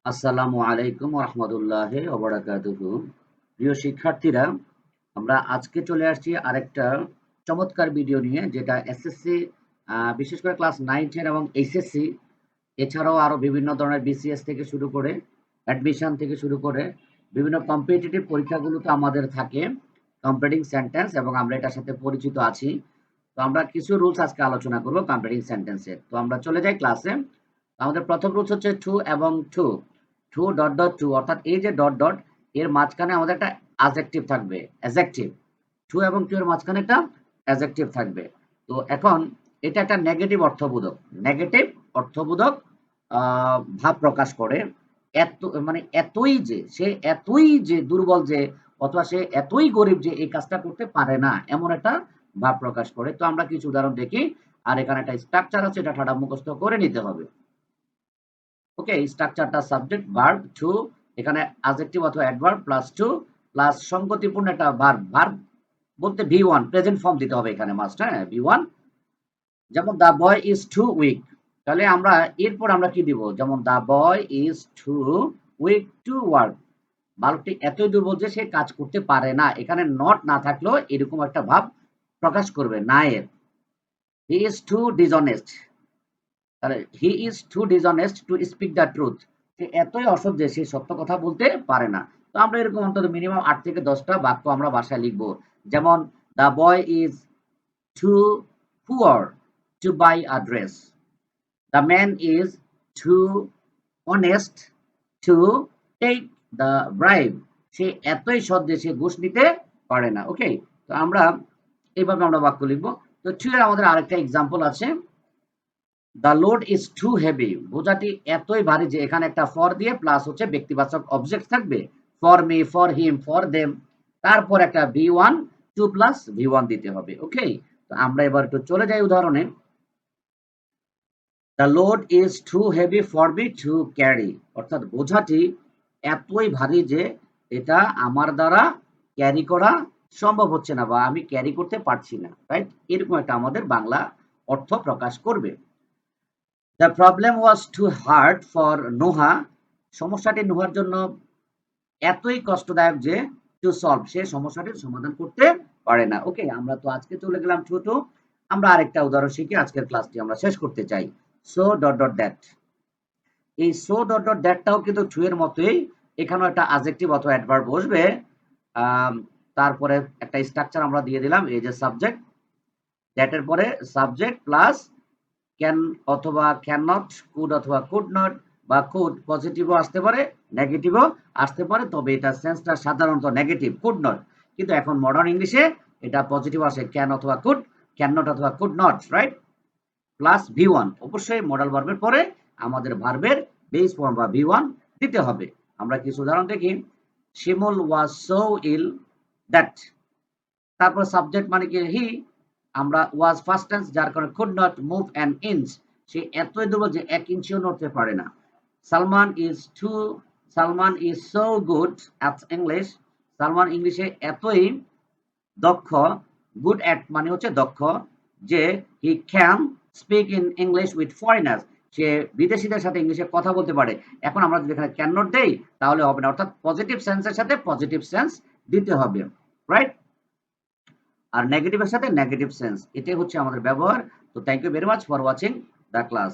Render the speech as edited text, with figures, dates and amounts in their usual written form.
আসসালামু আলাইকুম ওয়া রাহমাতুল্লাহি ওয়া বারাকাতুহু। প্রিয় শিক্ষার্থীরা, আমরা আজকে চলে আসছি আরেকটা চমৎকার ভিডিও নিয়ে, যেটা এসএসসি বিশেষ করে ক্লাস 9, 10 এবং এইচএসসি এছাড়াও আরো বিভিন্ন ধরনের বিসিএস থেকে শুরু করে অ্যাডমিশন থেকে শুরু করে বিভিন্ন কম্পিটিটিভ পরীক্ষাগুলোতে আমাদের থাকে কম্প্লিটিং সেন্টেন্স, এবং আমরা এটার সাথে পরিচিত আছি। তো আমরা কিছু রুলস আজকে আলোচনা করব কম্প্লিটিং সেন্টেন্সের। তো আমরা চলে যাই ক্লাসে। আমাদের প্রথম রুলস হচ্ছে টু এবং two. Two dot dot two, অর্থাৎ এই যে ডট ডট, এর মাঝখানে আমাদের একটা অ্যাডজেক্টিভ থাকবে, অ্যাডজেক্টিভ। টু এবং টু এর মাঝখানে একটা অ্যাডজেক্টিভ থাকবে। তো এখন এটা একটা নেগেটিভ অর্থবোধক ভাব প্রকাশ করে। এত মানে এতই যে দুর্বল যে, অথবা সে এতই গরিব যে এই কাজটা করতে পারে না, এমন একটা ভাব প্রকাশ করে। তো আমরা কিছু উদাহরণ দেখি। আর এখানে একটা স্ট্রাকচার আছে, এটা ঠাডা মুখস্থ করে নিতে হবে। ওকে, স্ট্রাকচারটা সাবজেক্ট ভার্ব টু, এখানে অ্যাডজেক্টিভ অথবা অ্যাডভার্ব প্লাস টু প্লাস সংগতিপূর্ণ একটা ভার্ব। ভার্ব বলতে ভি ওয়ান প্রেজেন্ট ফর্ম দিতে হবে এখানে মাস্ট। হ্যাঁ, ভি ওয়ান। যেমন the boy is too weak, তাহলে আমরা এরপর আমরা কি দিব? যেমন the boy is too weak to work, বালকটি এতই দুর্বল যে সে কাজ করতে পারে না। এখানে নট না থাকলেও এরকম একটা ভাব প্রকাশ করবে না এর। হি ইজ টু ডিসঅনেস্ট, তাহলে he is too dishonest to speak the truth, সে এতই অসৎ যে সে সত্য কথা বলতে পারে না। তো আমরা এরকম অন্তত মিনিমাম 8 থেকে 10টা বাক্য আমরা বাসায় লিখবো। যেমন the boy is too poor to buy a dress, the man is too honest to take the bribe, সে এতই সৎ যে সে ঘুষ নিতে পারে না। ওকে, তো আমরা এইভাবে আমরা বাক্য লিখবো। তো টু এর আমাদের আরেকটা এক্সাম্পল আছে। The load is too heavy, বোঝাটি এতই ভারী যে এখানে একটা ফর দিয়ে প্লাস হচ্ছে ব্যক্তিবাচক অবজেক্ট থাকবে, for me, for him, for them, তারপর একটা V one, to plus V one দিতে হবে। ওকে, তো আমরা এবার একটু চলে যাই উদাহরণে। The load is too heavy for me to carry, অর্থাৎ বোঝাটি এতই ভারী যে এটা আমার দ্বারা ক্যারি করা সম্ভব হচ্ছে না, বা আমি ক্যারি করতে পারছি না। রাইট, এরকম একটা আমাদের বাংলা অর্থ প্রকাশ করবে। The problem was too hard for Noha, সমস্যাটি নোহার জন্য এতই কষ্টদায়ক যে টু সলভ, সে সমস্যাটির সমাধান করতে পারে না। ওকে, আমরা তো আজকে চলে গেলাম ছোট। আমরা আরেকটা উদাহরণ শিখে আজকের ক্লাসটি আমরা শেষ করতে চাই। সো ডট ডট দ্যাট, এই সো ডট ডট দ্যাটটাও কিন্তু টু এর মতোই, এখানেও একটা অ্যাডজেক্টিভ অথবা অ্যাডভার্ব বসবে। তারপরে একটা স্ট্রাকচার আমরা দিয়ে দিলাম, এই যে সাবজেক্ট, দ্যাটের পরে সাবজেক্ট প্লাস ক্যান অথবা ক্যান নট, কুড অথবা কুড নট, বা কুড পজিটিভও আসতে পারে, নেগেটিভও আসতে পারে, তবে এটা সেন্সটা সাধারণত নেগেটিভ, কুড নট। কিন্তু এখন মডার্ন ইংলিশে এটা পজিটিভ আসে, ক্যান অথবা কুড, ক্যান নট অথবা could not. Right, plus V one, অবশ্যই মডাল ভার্বের পরে আমাদের ভার্বের বেস ফর্ম বা ভি ওয়ান দিতে হবে। আমরা কিছু উদাহরণ দেখি। Shimul was so ill that, তারপর সাবজেক্ট মানে কি হি, আমরা ওয়াজ ফার্স্ট টেন্স, যার কারণে could not move an inch, সে এতই দুর্বল যে 1 ইঞ্চিও নড়তে পারে না। Salman is so good at English, Salman ইংলিশে এতই দক্ষ, গুড অ্যাট মানে হচ্ছে দক্ষ, যে he can speak in English with foreigners, সে বিদেশিদের সাথে ইংলিশে কথা বলতে পারে। এখন আমরা যদি এখানে ক্যান নট দেই তাহলে হবে না, অর্থাৎ পজিটিভ সেন্সের সাথে পজিটিভ সেন্স দিতে হবে। রাইট, আর নেগেটিভের সাথে নেগেটিভ সেন্স, এটাই হচ্ছে আমাদের ব্যবহার। তো thank you very much for watching the class.